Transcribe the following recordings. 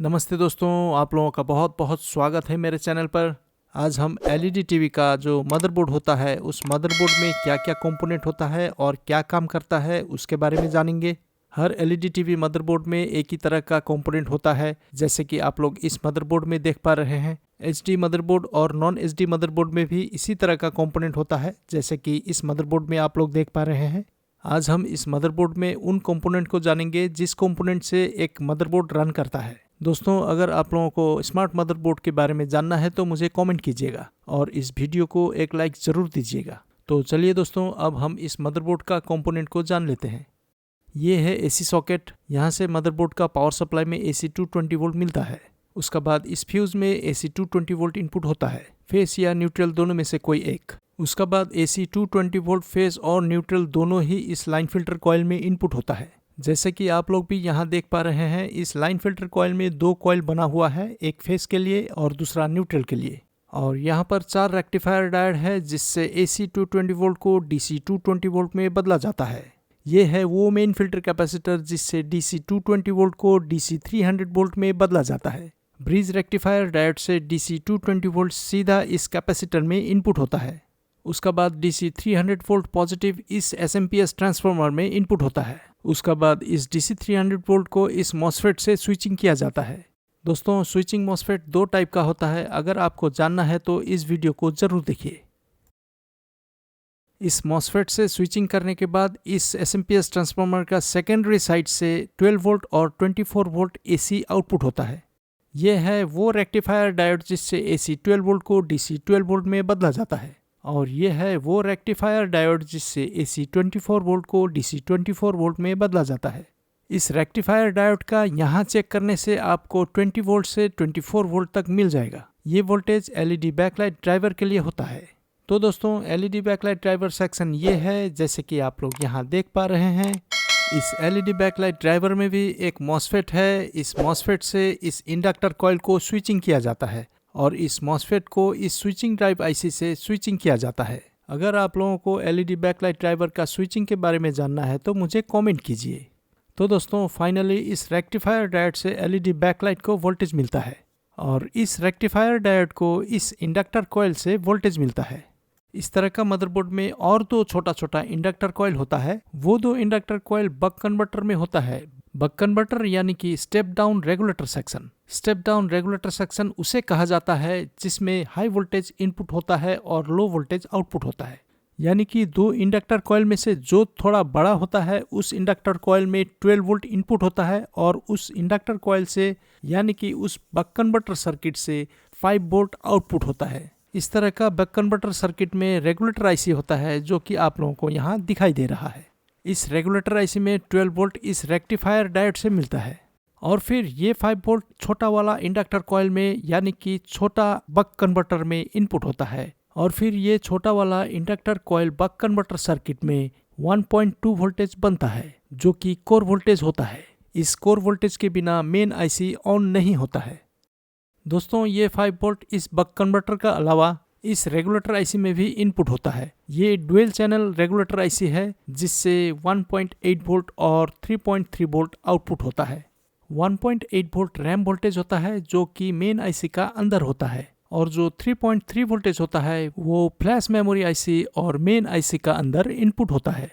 नमस्ते दोस्तों, आप लोगों का बहुत बहुत स्वागत है मेरे चैनल पर। आज हम एलईडी टीवी का जो मदरबोर्ड होता है उस मदरबोर्ड में क्या क्या कंपोनेंट होता है और क्या काम करता है उसके बारे में जानेंगे। हर एलईडी टीवी मदरबोर्ड में एक ही तरह का कंपोनेंट होता है, जैसे कि आप लोग इस मदरबोर्ड में देख पा रहे हैं। एचडी मदरबोर्ड और नॉन एचडी मदरबोर्ड में भी इसी तरह का कंपोनेंट होता है, जैसे कि इस मदरबोर्ड में आप लोग देख पा रहे हैं। आज हम इस मदरबोर्ड में उन कंपोनेंट को जानेंगे जिस कंपोनेंट से एक मदरबोर्ड रन करता है। दोस्तों, अगर आप लोगों को स्मार्ट मदरबोर्ड के बारे में जानना है तो मुझे कमेंट कीजिएगा और इस वीडियो को एक लाइक ज़रूर दीजिएगा। तो चलिए दोस्तों, अब हम इस मदरबोर्ड का कंपोनेंट को जान लेते हैं। ये है एसी सॉकेट। यहाँ से मदरबोर्ड का पावर सप्लाई में एसी 220 वोल्ट मिलता है। उसका बाद इस फ्यूज़ में एसी 220 वोल्ट इनपुट होता है, फेस या न्यूट्रल दोनों में से कोई एक। उसका बाद एसी 220 वोल्ट फेस और न्यूट्रल दोनों ही इस लाइन फिल्टर कॉइल में इनपुट होता है। जैसे कि आप लोग भी यहाँ देख पा रहे हैं, इस लाइन फिल्टर कॉइल में दो कॉइल बना हुआ है, एक फेस के लिए और दूसरा न्यूट्रल के लिए। और यहाँ पर 4 रेक्टिफायर डायोड है जिससे एसी 220 वोल्ट को डीसी 220 वोल्ट में बदला जाता है। ये है वो मेन फिल्टर कैपेसिटर जिससे डीसी 220 वोल्ट को डीसी 300 वोल्ट में बदला जाता है। ब्रिज रेक्टिफायर डायोड से डीसी 220 वोल्ट सीधा इस कैपेसिटर में इनपुट होता है। उसका बाद डीसी 300 वोल्ट पॉजिटिव इस एसएमपीएस ट्रांसफार्मर में इनपुट होता है। उसका बाद इस डीसी 300 वोल्ट को इस मॉसफेट से स्विचिंग किया जाता है। दोस्तों, स्विचिंग मॉसफेट 2 टाइप का होता है। अगर आपको जानना है तो इस वीडियो को जरूर देखिए। इस मॉसफेट से स्विचिंग करने के बाद इस एसएमपीएस ट्रांसफार्मर का सेकेंडरी साइड से 12 वोल्ट और 24 वोल्ट एसी आउटपुट होता है। यह है वो रेक्टिफायर डायोड जिससे एसी 12 वोल्ट को डीसी 12 वोल्ट में बदला जाता है। और यह है वो रेक्टिफायर डायोड जिससे एसी 24 वोल्ट को डीसी 24 वोल्ट में बदला जाता है। इस रेक्टिफायर डायोड का यहाँ चेक करने से आपको 20 वोल्ट से 24 वोल्ट तक मिल जाएगा। ये वोल्टेज एलईडी बैकलाइट ड्राइवर के लिए होता है। तो दोस्तों, एलईडी बैकलाइट ड्राइवर सेक्शन ये है, जैसे कि आप लोग यहाँ देख पा रहे हैं। इस एलईडी बैकलाइट ड्राइवर में भी एक मॉसफेट है। इस मॉसफेट से इस इंडक्टर कॉइल को स्विचिंग किया जाता है और इस मॉसफेट को इस स्विचिंग ड्राइव आईसी से स्विचिंग किया जाता है। अगर आप लोगों को एलईडी बैकलाइट ड्राइवर का स्विचिंग के बारे में जानना है तो मुझे कमेंट कीजिए। तो दोस्तों, फाइनली इस रेक्टिफायर डायोड से एलईडी बैकलाइट को वोल्टेज मिलता है और इस रेक्टिफायर डायोड को इस इंडक्टर कॉइल से वोल्टेज मिलता है। इस तरह का मदरबोर्ड में और 2 छोटा छोटा इंडक्टर कॉइल होता है। वो 2 इंडक्टर कॉइल बक कन्वर्टर में होता है। बक कन्वर्टर यानी कि step down regulator section. Step down regulator section उसे कहा जाता है जिसमें हाई वोल्टेज इनपुट होता है और लो वोल्टेज आउटपुट होता है। यानी कि 2 इंडक्टर कॉइल में से जो थोड़ा बड़ा होता है उस इंडक्टर कॉइल में 12 वोल्ट इनपुट होता है और उस इंडक्टर कॉइल से यानी कि उस बक कन्वर्टर सर्किट से 5 वोल्ट आउटपुट होता है। इस तरह का बक कन्वर्टर सर्किट में रेगुलेटर आईसी होता है जो कि आप लोगों को यहाँ दिखाई दे रहा है। इस रेगुलेटर आईसी में 12 वोल्ट इस रेक्टिफायर डायोड से मिलता है और फिर ये 5 वोल्ट छोटा वाला इंडक्टर कॉइल में यानी कि छोटा बक कन्वर्टर में इनपुट होता है और फिर ये छोटा वाला inductor coil buck converter circuit में 1.2 वोल्टेज बनता है जो कि कोर वोल्टेज होता है। इस कोर वोल्टेज के बिना मेन आईसी ऑन नहीं होता है। दोस्तों, ये 5 वोल्ट इस बक कन्वर्टर का अलावा इस रेगुलेटर आईसी में भी इनपुट होता है। ये डुअल चैनल रेगुलेटर आईसी है जिससे 1.8 वोल्ट और 3.3 वोल्ट आउटपुट होता है। 1.8 वोल्ट रैम वोल्टेज होता है जो कि मेन आईसी का अंदर होता है और जो 3.3 वोल्टेज होता है वो फ्लैश मेमोरी आईसी और मेन आईसी का अंदर इनपुट होता है।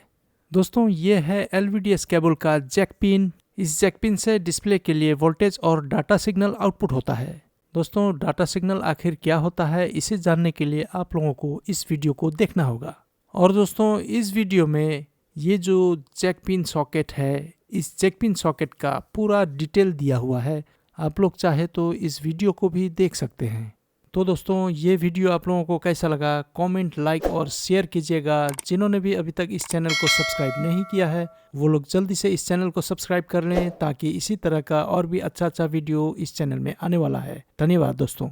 दोस्तों, ये है एलवीडीएस केबल का जैक पिन। इस जैक पिन से डिस्प्ले के लिए वोल्टेज और डाटा सिग्नल आउटपुट होता है। दोस्तों, डाटा सिग्नल आखिर क्या होता है इसे जानने के लिए आप लोगों को इस वीडियो को देखना होगा। और दोस्तों, इस वीडियो में ये जो जैक पिन सॉकेट है, इस जैक पिन सॉकेट का पूरा डिटेल दिया हुआ है। आप लोग चाहे तो इस वीडियो को भी देख सकते हैं। तो दोस्तों, ये वीडियो आप लोगों को कैसा लगा कमेंट, लाइक और शेयर कीजिएगा। जिन्होंने भी अभी तक इस चैनल को सब्सक्राइब नहीं किया है वो लोग जल्दी से इस चैनल को सब्सक्राइब कर लें ताकि इसी तरह का और भी अच्छा वीडियो इस चैनल में आने वाला है। धन्यवाद दोस्तों।